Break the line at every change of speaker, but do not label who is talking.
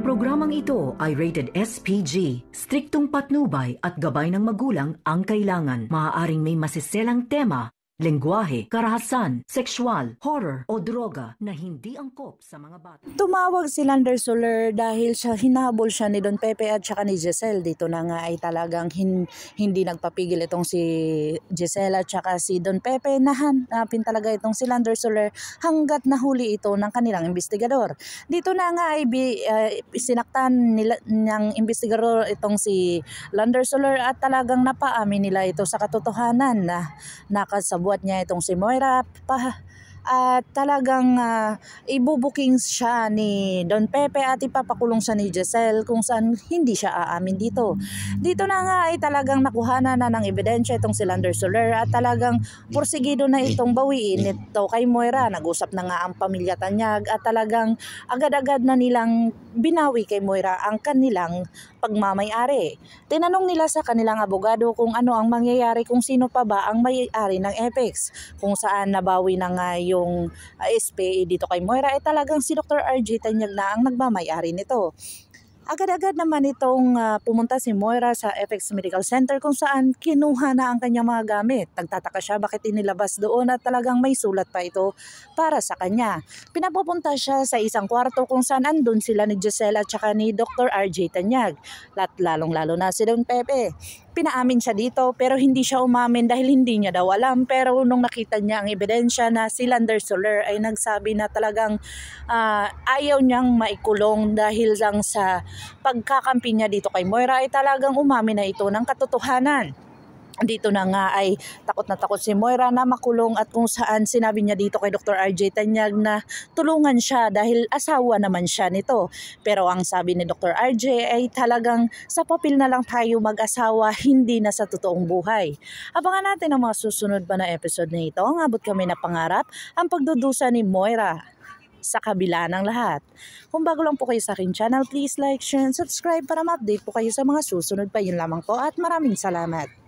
Ang programang ito ay rated SPG. Striktong patnubay at gabay ng magulang ang kailangan. Maaaring may masiselang tema, lengguwahe, karahasan, sexual, horror o droga na hindi angkop sa mga bata.
Tumawag si Lander Soler dahil hinabol siya ni Don Pepe at saka ni Giselle. Dito na nga ay talagang hindi nagpapigil itong si Giselle at saka si Don Pepe na hanapin talaga itong si Lander Soler hanggat nahuli ito ng kanilang investigador. Dito na nga ay sinaktan ng investigador itong si Lander Soler at talagang napaamin nila ito sa katotohanan na nakasabuat niya itong si Moira at talagang ibubuking siya ni Don Pepe at ipapakulong siya ni Giselle kung saan hindi siya aamin dito. Dito na nga ay talagang nakuhanan na ng ebidensya itong si Lander Soler at talagang porsigido na itong bawiin ito kay Moira. Nag-usap na nga ang pamilya Tanyag at talagang agad-agad na nilang binawi kay Moira ang kanilang pagmamay-ari. Tinanong nila sa kanilang abogado kung ano ang mangyayari kung sino pa ba ang may-ari ng Apex, kung saan nabawi na nga yung SPA dito kay Moira ay talagang si Dr. RJ Tanyag na ang nagmamay-ari nito. Agad-agad naman itong pumunta si Moira sa FX Medical Center kung saan kinuha na ang kanyang mga gamit. Nagtataka siya bakit inilabas doon at talagang may sulat pa ito para sa kanya. Pinapupunta siya sa isang kwarto kung saan andun sila ni Giselle at saka ni Dr. RJ Tanyag. Lalong-lalo na si Don Pepe. Pinaamin siya dito pero hindi siya umamin dahil hindi niya daw alam. Pero nung nakita niya ang ebidensya na si Lander Soler ay nagsabi na talagang ayaw niyang maikulong dahil lang sa pagkakampi niya dito kay Moira ay talagang umamin na ito ng katotohanan. Dito na nga ay takot na takot si Moira na makulong at kung saan sinabi niya dito kay Dr. RJ Tanyag na tulungan siya dahil asawa naman siya nito. Pero ang sabi ni Dr. RJ ay talagang sa papel na lang tayo mag-asawa, hindi na sa totoong buhay. Abangan natin ang mga susunod pa na episode na ito. Ang abot kami na pangarap, ang pagdudusa ni Moira sa kabila ng lahat. Kung bago lang po kayo sa aking channel, please like, share, and subscribe para ma-update po kayo sa mga susunod pa. Yun lamang po at maraming salamat.